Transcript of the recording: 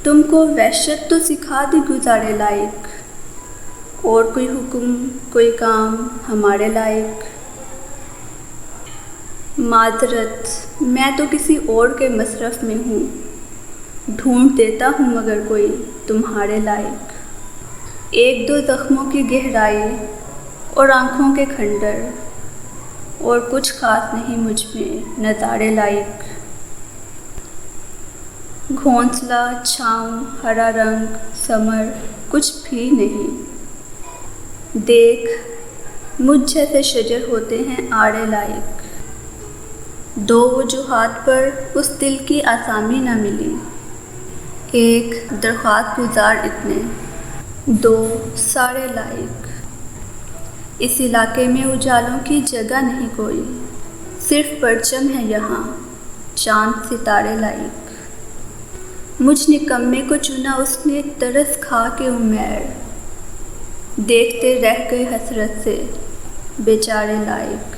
तुमको वहशत तो सिखा दी गुजारे लायक, और कोई हुक्म कोई काम हमारे लायक। माजरत मैं तो किसी और के मसरफ़ में हूँ, ढूंढ देता हूँ मगर कोई तुम्हारे लायक। एक दो ज़ख्मों की गहराई और आँखों के खंडर, और कुछ ख़ास नहीं मुझ में नज़ारे लायक। घोंसला छाँव हरा रंग समर कुछ भी नहीं। देख मुझ जैसे शजर होते हैं आड़े लायक। दो वजूहात पर उस दिल की आसामी न मिली, एक दरख्वास्त गुजार इतने, दो सारे लायक। इस इलाके में उजालों की जगह नहीं कोई, सिर्फ परचम है यहाँ चांद सितारे लायक। मुझ निकम्मे को चुना उसने तरस खा के उमेर, देखते रह गए हसरत से बेचारे लायक।